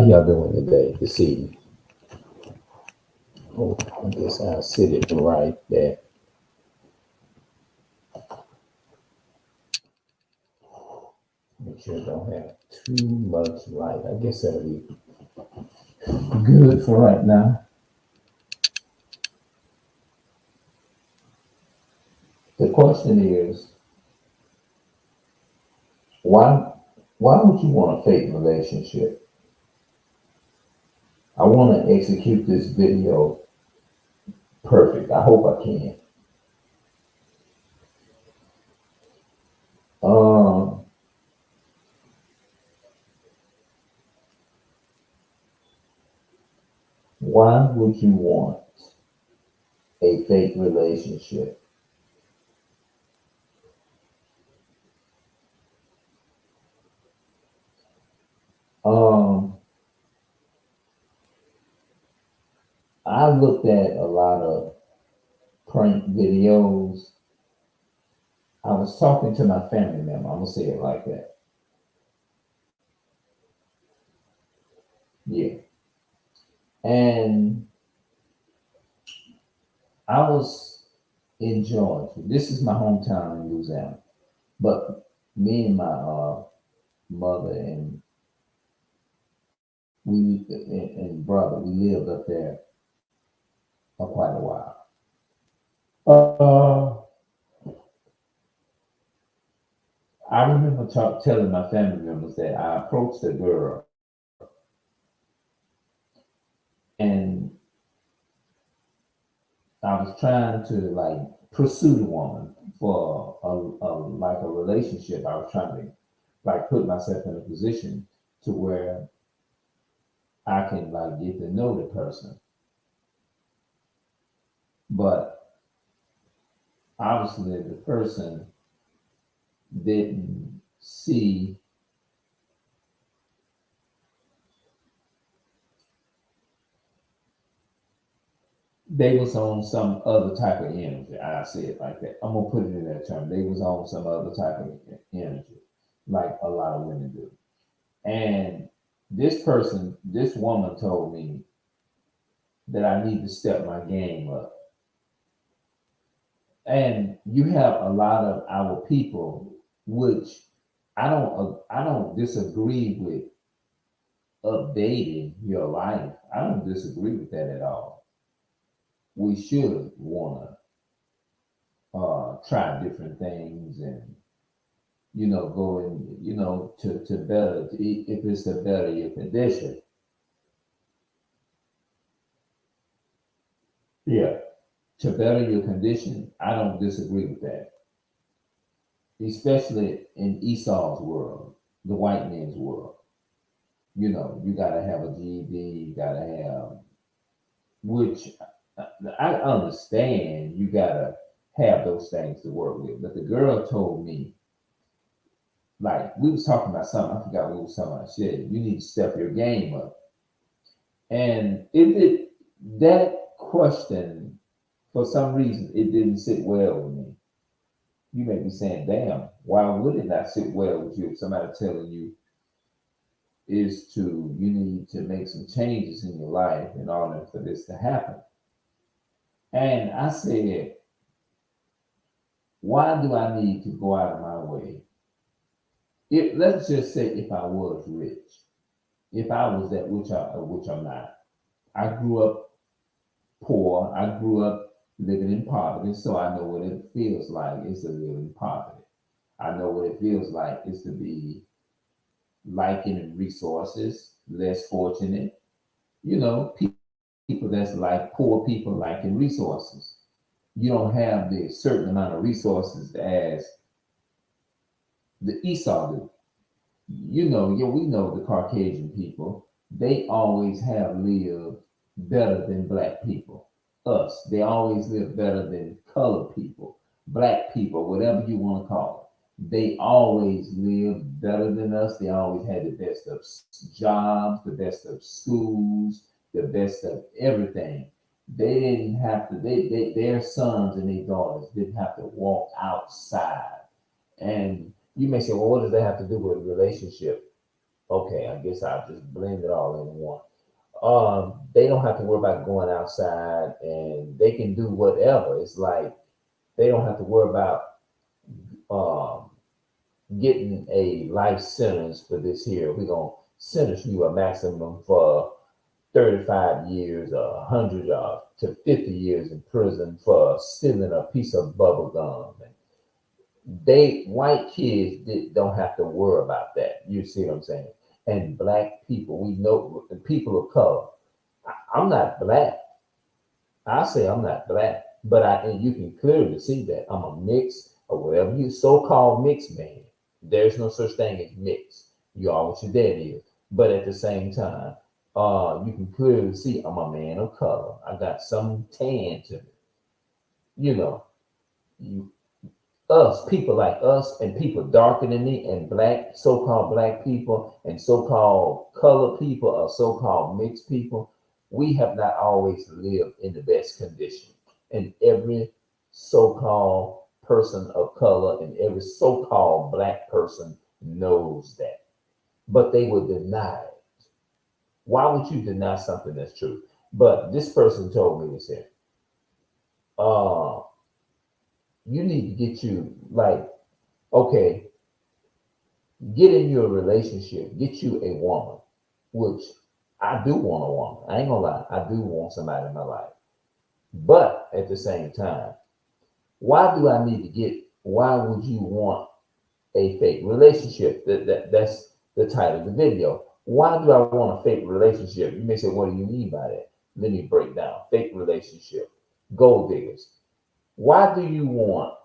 y'all doing today, this evening? Oh, I guess I'll sit it right there. Make sure it don't have too much light. I guess that'll be good for right now. The question is, why why would you want a fake relationship? I want to execute this video perfect. I hope I can. Um, why would you want a fake relationship? Um, I looked at a lot of prank videos. I was talking to my family member. I'm gonna say it like that. Yeah. And I was in Georgia. This is my hometown in Louisiana. But me and my mother and brother, we lived up there for quite a while. Uh, I remember telling my family members that I approached a girl and I was trying to like pursue the woman for a relationship. I was trying to like put myself in a position to where I can like get to know the person. But obviously the person didn't see they was on some other type of energy. I say it like that. I'm gonna put it in that term. They was on some other type of energy, like a lot of women do. And this woman told me that I need to step my game up. And you have a lot of our people, which I don't disagree with updating your life. I don't disagree with that at all. We should want to try different things and go and to better if it's to better your condition. Yeah, to better your condition. I don't disagree with that, especially in Esau's world, the white man's world. You gotta have a GED. You gotta have, which I understand. You gotta have those things to work with. But the girl told me, like, we was talking about something. I forgot what we was talking about. She said, you need to step your game up. And that question, for some reason, it didn't sit well with me. You may be saying, damn, why would it not sit well with you if somebody telling you you need to make some changes in your life in order for this to happen? And I said, why do I need to go out of my way? Let's just say if I was rich, if I was that, which I'm not. I grew up poor. I grew up living in poverty, so I know what it feels like is to live in poverty. I know what it feels like is to be lacking in resources, less fortunate. People that's like poor people lacking resources. You don't have the certain amount of resources as the Esau do. Yeah, we know the Caucasian people, they always have lived better than black people. Us, they always live better than colored people, black people, whatever you want to call it. They always lived better than us. They always had the best of jobs, the best of schools, the best of everything. They didn't have to, their sons and their daughters didn't have to walk outside. And you may say, well, what does that have to do with a relationship? Okay, I guess I'll just blend it all in one. They don't have to worry about going outside, and they can do whatever. It's like they don't have to worry about um, getting a life sentence for this here. We're gonna sentence you a maximum for 35 years or 100 to 50 years in prison for stealing a piece of bubble gum. They white kids don't have to worry about that. You see what I'm saying? And black people, we know people of color. I'm not black. I say I'm not black, but and you can clearly see that I'm a mix or whatever you so-called mixed man. There's no such thing as mixed. You are what your daddy is. But at the same time, you can clearly see I'm a man of color. I got some tan to me. You know, you, us, people like us and people darker than me and black, so-called black people and so-called colored people or so-called mixed people, we have not always lived in the best condition. And every so-called person of color and every so-called black person knows that. But they will deny it. Why would you deny something that's true? But this person told me this here. Uh, you need to get you like, okay, get in your relationship, get you a woman, which I do want a woman. I ain't gonna lie, I do want somebody in my life. But at the same time, why do I need to get? Why would you want a fake relationship? That's the title of the video. Why do I want a fake relationship? You may say, what do you mean by that? Let me break down. Fake relationship, gold diggers. Why do you want,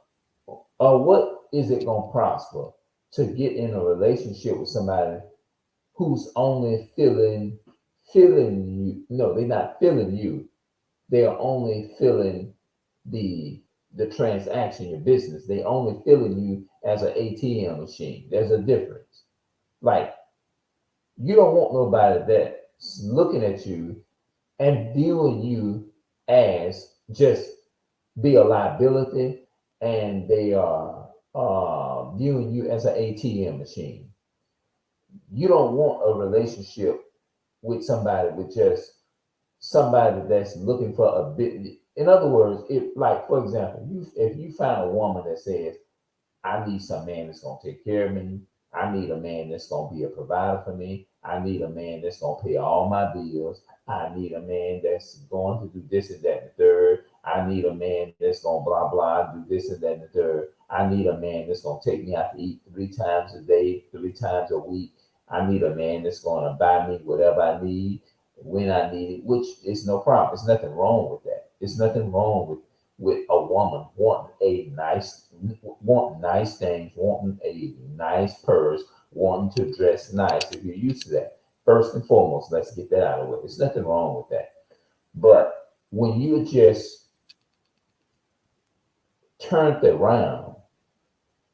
or what is it gonna prosper to get in a relationship with somebody who's only feeling you? No, they're not feeling you. They are only feeling the the transaction, your business. They only feeling you as an ATM machine. There's a difference. Like you don't want nobody that's looking at you and viewing you as just be a liability, and they are viewing you as an ATM machine. You don't want a relationship with somebody with just somebody that's looking for a bit. In other words, if like for example, you if you find a woman that says, I need some man that's gonna take care of me. I need a man that's gonna be a provider for me. I need a man that's gonna pay all my bills. I need a man that's going to do this and that and the third. I need a man that's gonna blah blah do this and that and the third. I need a man that's gonna take me out to eat 3 times a day, 3 times a week. I need a man that's gonna buy me whatever I need when I need it, which is no problem. There's nothing wrong with that. There's nothing wrong with a woman wanting nice things, wanting a nice purse, wanting to dress nice. If you're used to that, first and foremost, let's get that out of the way. There's nothing wrong with that. But when you just turn it around,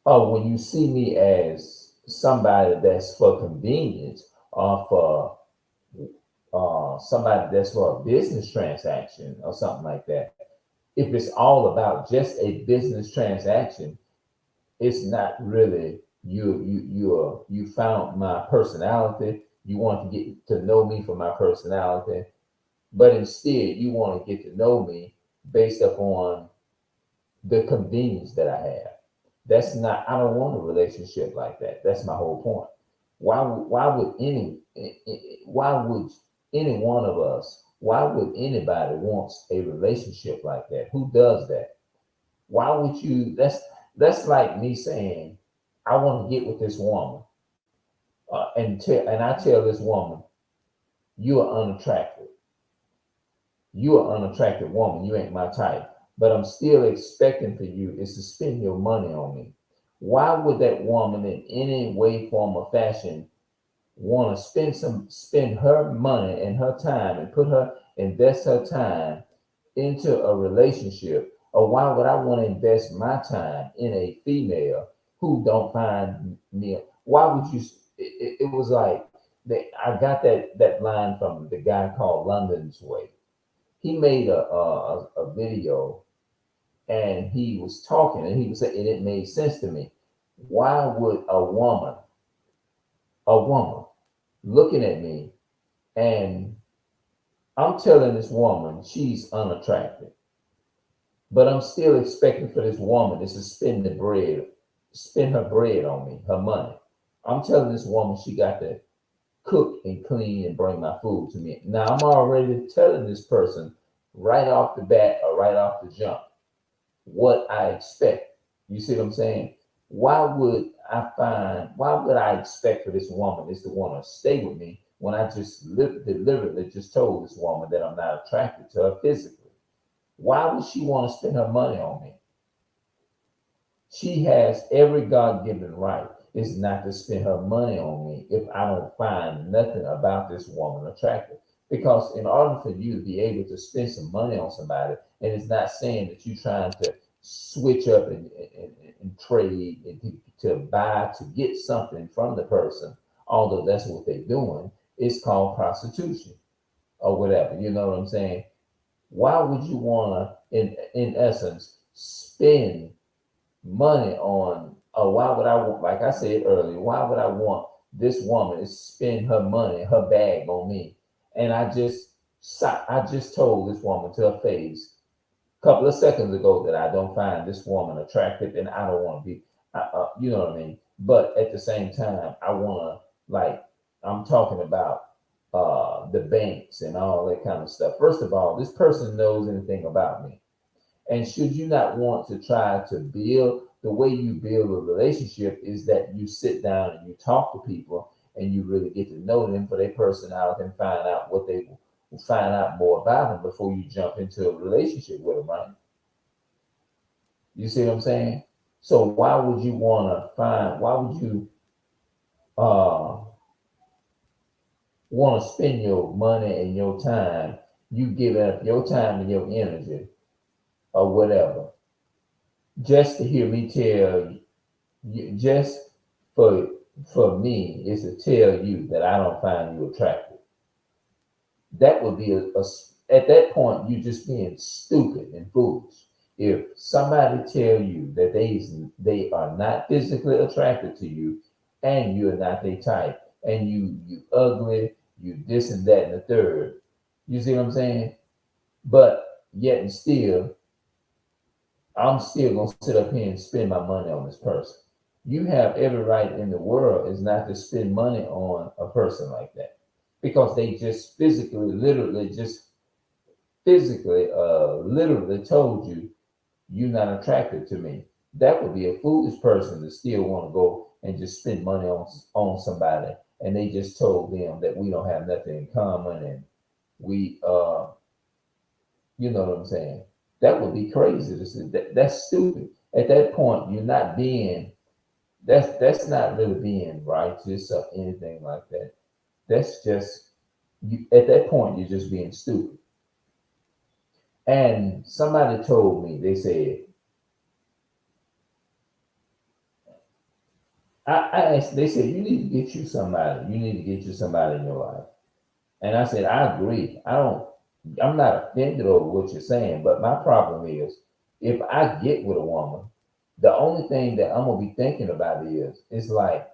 or when you see me as somebody that's for convenience, or for somebody that's for a business transaction or something like that, if it's all about just a business transaction, it's not really you found my personality. You want to get to know me for my personality, but instead you want to get to know me based upon the convenience that I have. That's not. I don't want a relationship like that. That's my whole point. Why would any one of us? Why would anybody wants a relationship like that? Who does that? Why would you? That's like me saying, I want to get with this woman, and I tell this woman, you are unattractive. You are unattractive woman. You ain't my type. But I'm still expecting for you is to spend your money on me. Why would that woman in any way, form, or fashion want to spend her money and her time and invest her time into a relationship? Or why would I want to invest my time in a female who don't find me? Why would you? It was like I got that line from the guy called London's Way. He made a video, and he was talking, and he was saying, and it made sense to me. Why would a woman looking at me, and I'm telling this woman she's unattractive, but I'm still expecting for this woman to spend her bread on me, her money. I'm telling this woman she got to cook and clean and bring my food to me. Now I'm already telling this person right off the bat or right off the jump what I expect. You see what I'm saying? Why would I expect for this woman is to want to stay with me when I just deliberately just told this woman that I'm not attracted to her physically? Why would she want to spend her money on me? She has every God given right is not to spend her money on me if I don't find nothing about this woman attractive. Because in order for you to be able to spend some money on somebody, and it's not saying that you're trying to switch up and trade and to buy to get something from the person, although that's what they're doing, it's called prostitution or whatever. You know what I'm saying? Why would you want to, in essence, spend money on, or why would I want, like I said earlier, why would I want this woman to spend her money, her bag on me? And I just told this woman to her face a couple of seconds ago that I don't find this woman attractive and I don't want to be, you know what I mean? But at the same time, I want to, like, I'm talking about the banks and all that kind of stuff. First of all, this person knows anything about me. And should you not want to try to build, the way you build a relationship is that you sit down and you talk to people and you really get to know them for their personality and find out what they will find out more about them before you jump into a relationship with them, right? You see what I'm saying? So why would you uh want to spend your money and your time, you give up your time and your energy or whatever, just to hear me tell you, just for for me is to tell you that I don't find you attractive. That would be at that point you just being stupid and foolish. If somebody tell you that they are not physically attracted to you, and you're not their type, and you ugly, you this and that and the third, you see what I'm saying? But yet and still, I'm still gonna sit up here and spend my money on this person. You have every right in the world is not to spend money on a person like that because they just literally told you you're not attracted to me. That would be a foolish person to still want to go and just spend money on somebody, and they just told them that we don't have nothing in common, and we you know what I'm saying? That would be crazy to say. That's stupid. At that point, you're not being, that's not really being righteous or anything like that. That's just you, at that point you're just being stupid. And somebody told me, they said, I asked, they said you need to get you somebody. You need to get you somebody in your life. And I said, I agree. I'm not offended over what you're saying, but my problem is if I get with a woman, the only thing that I'm gonna be thinking about is it's like,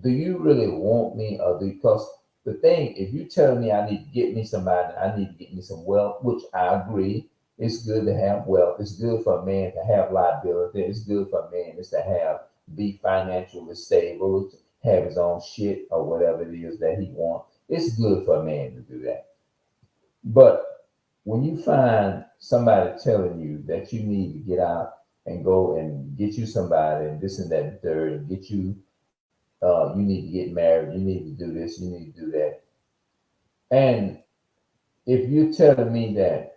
do you really want me, or because the thing, if you tell me I need to get me somebody, I need to get me some wealth, which I agree, it's good to have wealth. It's good for a man to have liability. It's good for a man is to have be financially stable, to have his own shit or whatever it is that he wants. It's good for a man to do that. But when you find somebody telling you that you need to get out and go and get you somebody and this and that and third and get you, you need to get married, you need to do this, you need to do that. And if you're telling me that,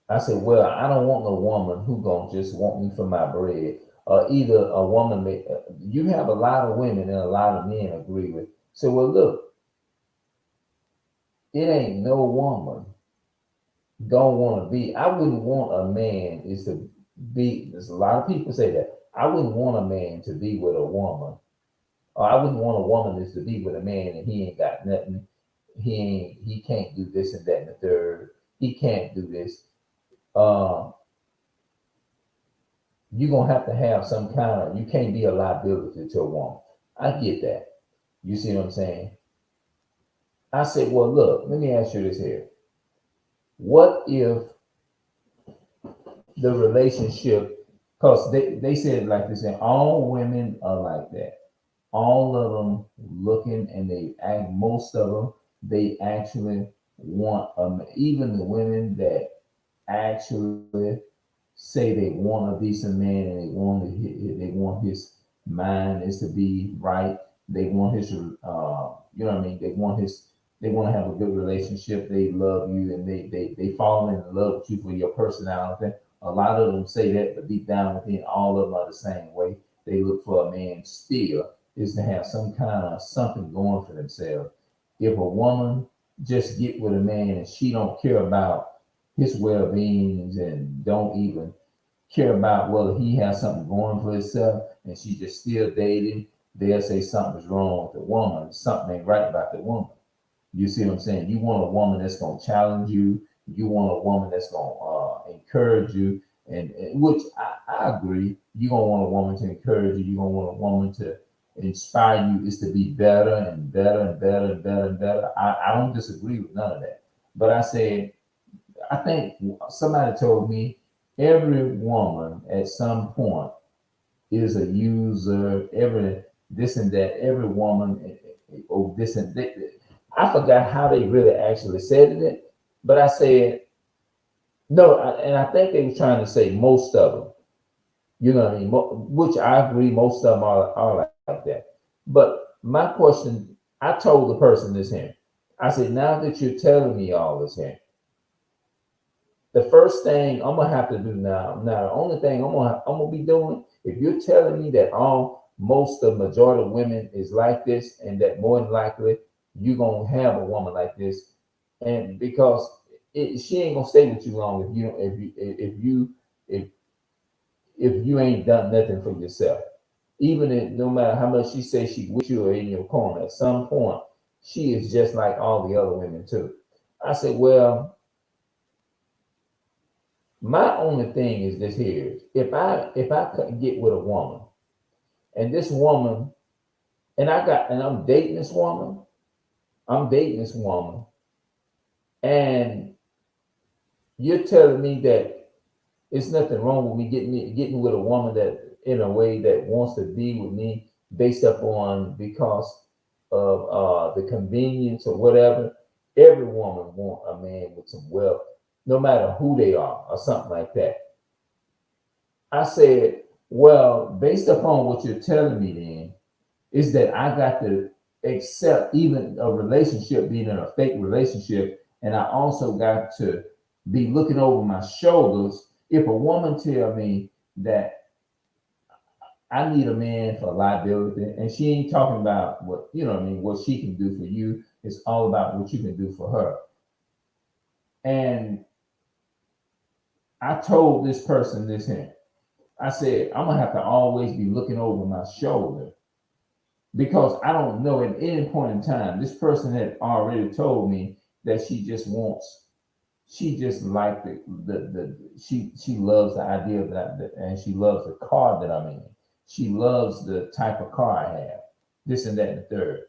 I said, well, I don't want no woman who gonna just want me for my bread. Or either a woman, you have a lot of women and a lot of men agree with. So, well, look, it ain't no woman don't want to be. I wouldn't want a man is to be. There's a lot of people say that. I wouldn't want a man to be with a woman, or I wouldn't want a woman is to be with a man and he ain't got nothing. He can't do this and that and the third. He can't do this. Uh, you're gonna have to have some kind of. You can't be a liability to a woman. I get that. You see what I'm saying? I said, well, look, let me ask you this here. What if the relationship, because they said it like this, and all women are like that. All of them looking, and they act, most of them, they actually want, even the women that actually say they want a decent man and they want his mind is to be right. They want his you know what I mean. They want to have a good relationship. They love you and they fall in love with you for your personality. A lot of them say that, but deep down within, all of them are the same way. They look for a man still is to have some kind of something going for themselves. If a woman just get with a man and she don't care about his well-being and don't even care about whether he has something going for himself and she just still dating, they'll say something's wrong with the woman. Something ain't right about the woman. You see what I'm saying? You want a woman that's gonna challenge you. You want a woman that's gonna encourage you, and which I agree. You gonna want a woman to encourage you. You gonna want a woman to inspire you. Is to be better and better and better and better and better. I don't disagree with none of that. But I said I think somebody told me every woman at some point is a user. Every this and that. Every woman, oh this and that. I forgot how they really actually said it, but I said no, and I think they were trying to say most of them. You know what I mean? Which I agree, most of them are like that. But my question, I told the person this here. I said, now that you're telling me all this here, the first thing I'm gonna have to do now the only thing I'm gonna be doing, if you're telling me that all most of the majority of women is like this, and that more than likely you're gonna have a woman like this, and because she ain't gonna stay with you long if you don't if if you ain't done nothing for yourself. Even if no matter how much she says she with you or in your corner, at some point she is just like all the other women too. I said, well, my only thing is this here. If I couldn't get with a woman and this woman and I'm dating this woman, I'm dating this woman, and you're telling me that it's nothing wrong with me getting with a woman that in a way that wants to be with me based upon because of the convenience or whatever. Every woman want a man with some wealth, no matter who they are or something like that. I said, well, based upon what you're telling me then, is that I got to accept even a relationship being in a fake relationship, and I also got to be looking over my shoulders. If a woman tell me that I need a man for liability, and she ain't talking about what you know what I mean, what she can do for you. It's all about what you can do for her. And I told this person this here. I said, I'm gonna have to always be looking over my shoulder because I don't know at any point in time. This person had already told me that she just liked she loves the idea and she loves the car that I'm in. She loves the type of car I have, this and that and the third.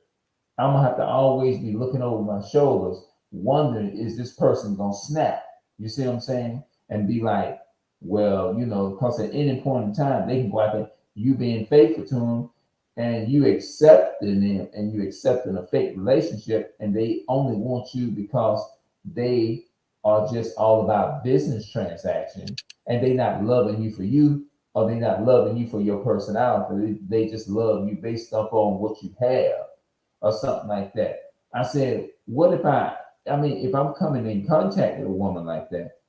I'm gonna have to always be looking over my shoulders, wondering is this person gonna snap? You see what I'm saying? And be like, well, because at any point in time they can go out there, you being faithful to them, and you accepting them, and you accepting a fake relationship, and they only want you because they are just all about business transaction, and they not loving you for you, or they not loving you for your personality. They just love you based upon what you have or something like that. I said, what if I mean, if I'm coming in contact with a woman like that,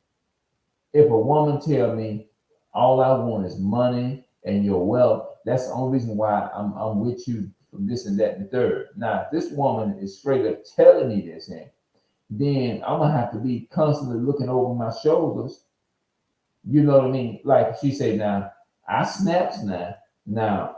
if a woman tell me all I want is money and your wealth, that's the only reason why I'm with you from this and that and the third. Now, if this woman is straight up telling me this, then I'm gonna have to be constantly looking over my shoulders. You know what I mean? Like she said, now I snaps now. Now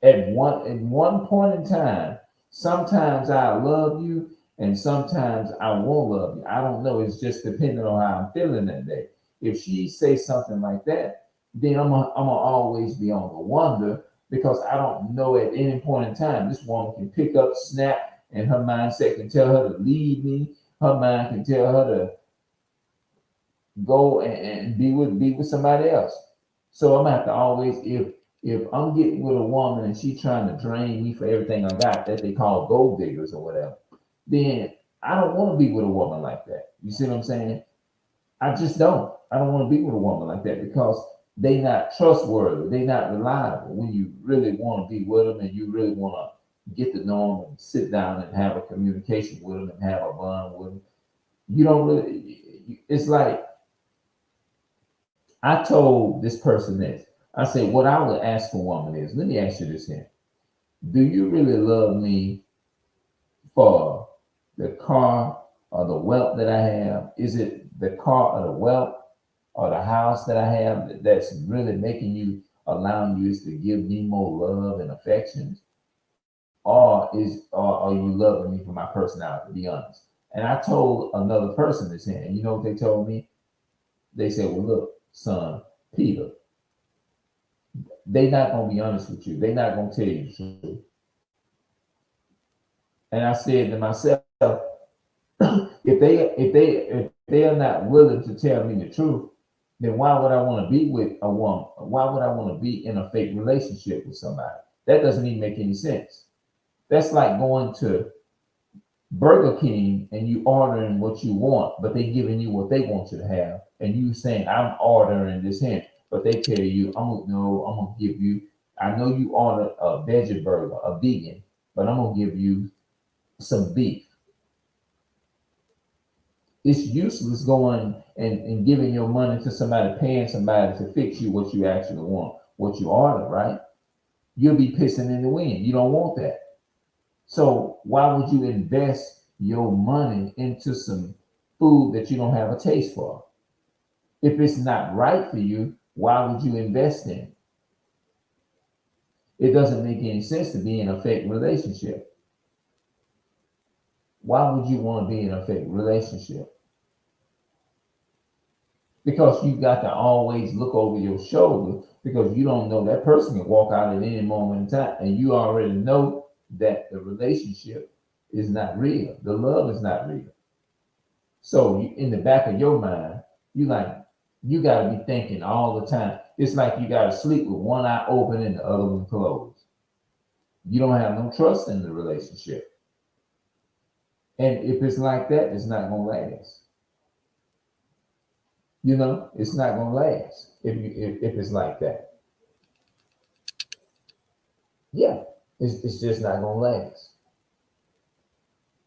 at one point in time, sometimes I love you and sometimes I won't love you. I don't know. It's just depending on how I'm feeling that day. If she say something like that, then I'm gonna always be on the wonder. because I don't know at any point in time this woman can pick up, snap, and her mindset can tell her to leave me. Her mind can tell her to go and be with somebody else. So I'm gonna have to always, if I'm getting with a woman and she trying to drain me for everything I got, that they call gold diggers or whatever, then I don't want to be with a woman like that. You see what I'm saying? I just don't. I don't want to be with a woman like that because they not trustworthy. They not reliable when you really want to be with them and you really want to get to know them and sit down and have a communication with them and have a bond with them. You don't really. It's like I told this person this. I said, what I would ask a woman is, let me ask you this here. Do you really love me for the car or the wealth that I have? Is it the car or the wealth or the house that I have that's really making you, allowing you is to give me more love and affection? Or are you loving me for my personality, to be honest? And I told another person this here, and you know what they told me? They said, well, look, son, Peter, they not gonna be honest with you. They not gonna tell you the truth. And I said to myself, if they are not willing to tell me the truth, then why would I want to be with a woman? Why would I want to be in a fake relationship with somebody? That doesn't even make any sense. That's like going to Burger King and you ordering what you want, but they giving you what they want you to have, and you saying, I'm ordering this here, but they tell you, I'm gonna give you, I know you ordered a veggie burger, a vegan, but I'm gonna give you some beef. It's useless going and giving your money to somebody, paying somebody to fix you what you actually want, what you order, right? You'll be pissing in the wind. You don't want that. So why would you invest your money into some food that you don't have a taste for? If it's not right for you, why would you invest in it? It doesn't make any sense to be in a fake relationship. Why would you want to be in a fake relationship? Because you got to always look over your shoulder because you don't know that person can walk out at any moment in time, and you already know that the relationship is not real. The love is not real. So in the back of your mind, you got to be thinking all the time. It's like you got to sleep with one eye open and the other one closed. You don't have no trust in the relationship. And if it's like that, it's not going to last. It's not going to last if it's like that. Yeah, it's just not going to last.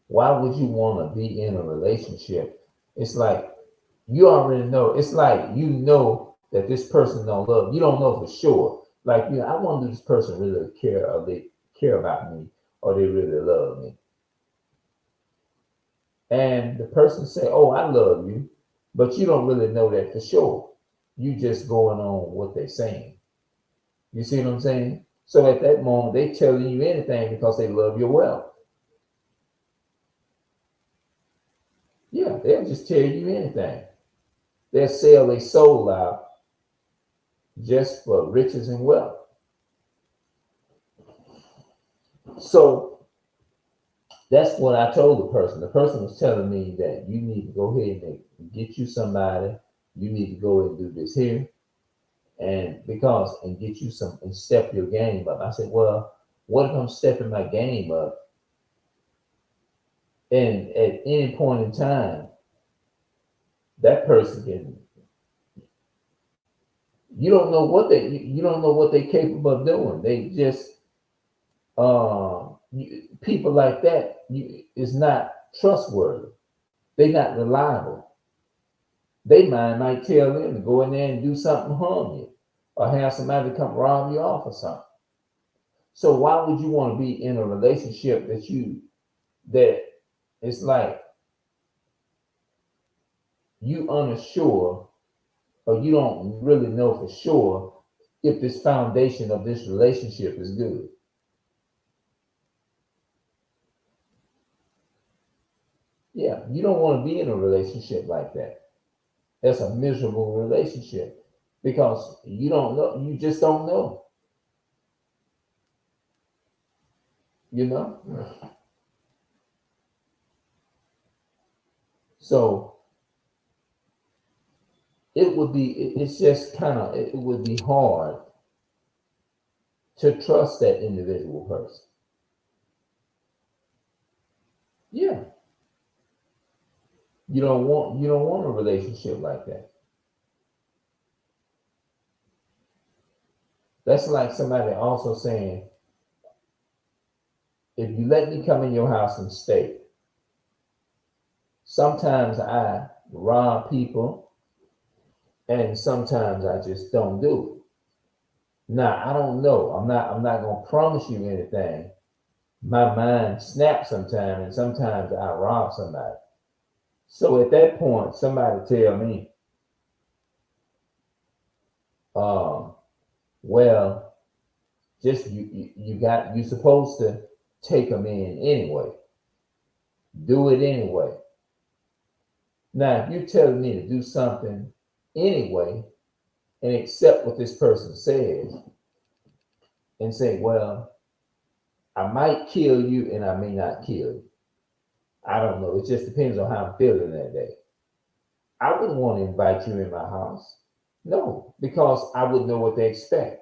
Why would you want to be in a relationship? It's like you already know. It's like you know that this person don't love. You don't know for sure. Like, I wonder if this person really care, or they care about me, or they really love me. And the person say, "Oh, I love you," but you don't really know that for sure. You just going on what they're saying. You see what I'm saying? So at that moment, they telling you anything because they love your wealth. Yeah, they'll just tell you anything. They'll sell their soul out just for riches and wealth. So that's what I told the person. The person was telling me that you need to go ahead and get you somebody. You need to go and do this here, and get you some and step your game up. I said, well, what if I'm stepping my game up, and at any point in time, that person can. You don't know what you don't know what they're capable of doing. They just people like that is not trustworthy. They're not reliable. They might tell them to go in there and do something, harm you, or have somebody come rob you off or something. So why would you want to be in a relationship that it's like you unsure, or you don't really know for sure if this foundation of this relationship is good? Yeah, you don't want to be in a relationship like that. That's a miserable relationship because you don't know, you just don't know. you know. So it would be, it's just kind of, it would be hard to trust that individual person. Yeah, you don't want a relationship like that. That's like somebody also saying, if you let me come in your house and stay, sometimes I rob people and sometimes I just don't do it. Now I don't know. I'm not gonna promise you anything. My mind snaps sometimes and sometimes I rob somebody. So at that point, somebody tell me, um, well, just you supposed to take them in anyway. Do it anyway. Now, if you're telling me to do something anyway and accept what this person says and say, well, I might kill you and I may not kill you. I don't know. It just depends on how I'm feeling that day. I wouldn't want to invite you in my house. No, because I would know what they expect.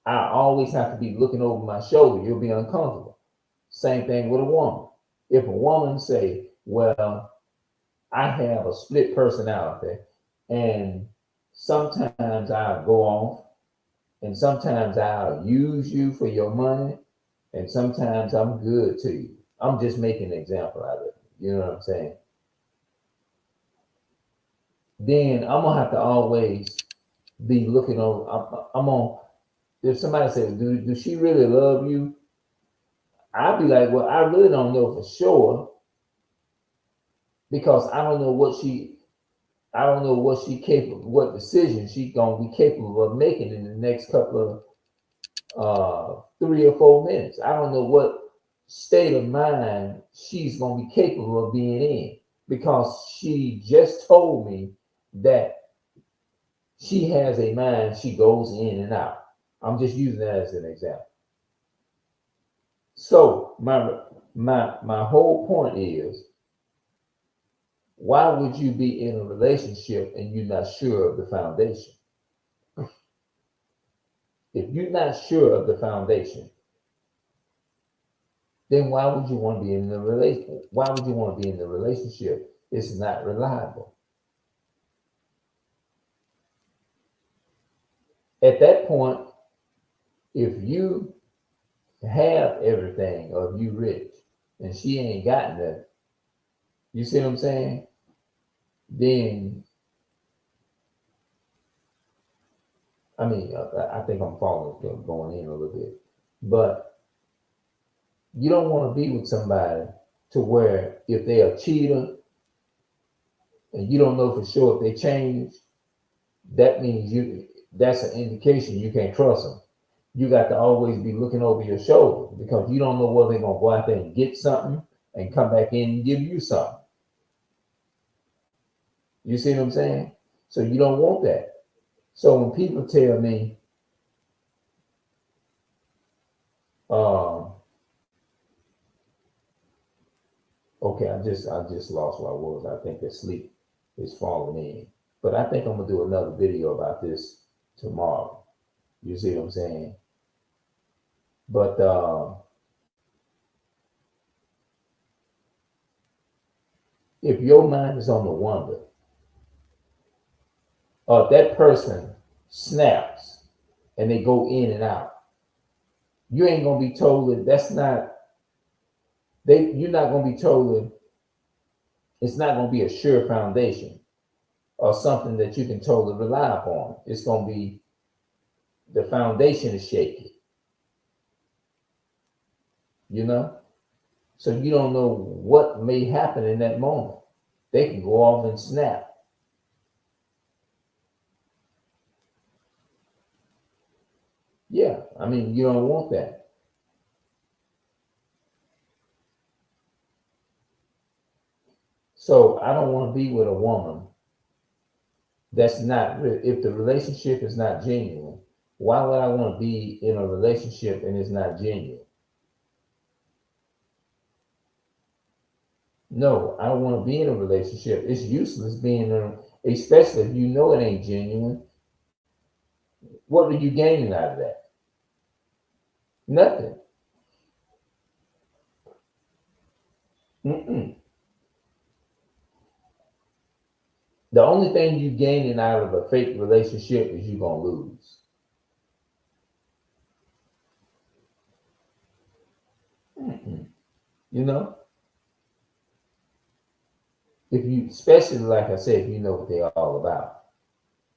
I always have to be looking over my shoulder. You'll be uncomfortable. Same thing with a woman. If a woman say, well, I have a split personality and sometimes I'll go off and sometimes I'll use you for your money and sometimes I'm good to you. I'm just making an example out of it. You know what I'm saying? Then I'm gonna have to always be looking over. I'm on. If somebody says, "Do she really love you?" I'll be like, "Well, I really don't know for sure because I don't know what she. I don't know what she capable, what decision she gonna be capable of making in the next couple of 3 or 4 minutes. I don't know what state of mind she's gonna be capable of being in because she just told me that she has a mind, she goes in and out. I'm just using that as an example. So my whole point is, why would you be in a relationship and you're not sure of the foundation? If you're not sure of the foundation, then why would you want to be in the relationship? Why would you want to be in the relationship? It's not reliable. At that point, if you have everything or if you rich and she ain't got nothing, you see what I'm saying? Then I mean, I think I'm going in a little bit, but you don't want to be with somebody to where if they're a cheater and you don't know for sure if they change, that means that's an indication you can't trust them. You got to always be looking over your shoulder because you don't know whether they're gonna go out there and get something and come back in and give you something. You see what I'm saying? So you don't want that. So when people tell me, um, okay, I just lost where I was. I think that sleep is falling in. But I think I'm gonna do another video about this tomorrow. You see what I'm saying? But if your mind is on the wonder, or if that person snaps and they go in and out, you ain't gonna be told that that's not they. You're not gonna be told that it's not gonna be a sure foundation or something that you can totally rely upon. It's gonna be the foundation is shaky. You know. So you don't know what may happen in that moment. They can go off and snap. Yeah, I mean, you don't want that. So I don't want to be with a woman that's not, if the relationship is not genuine, why would I want to be in a relationship and it's not genuine? No, I don't want to be in a relationship. It's useless being in, especially if you know it ain't genuine. What are you gaining out of that? Nothing. Mm-mm. The only thing you gaining out of a fake relationship is you're gonna lose. Mm-mm. You know, if you, especially like I said, if you know what they're all about.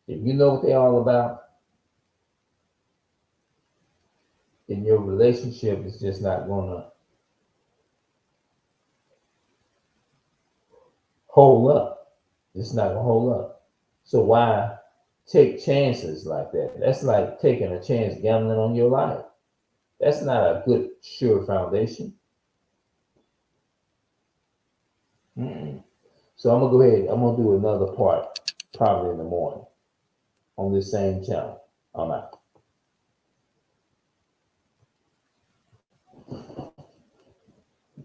If you know what they're all about, then your relationship is just not gonna hold up. It's not gonna hold up. So why take chances like that? That's like taking a chance gambling on your life. That's not a good, sure foundation. Mm-mm. So I'm gonna go ahead. I'm gonna do another part probably in the morning on this same channel. I'm out.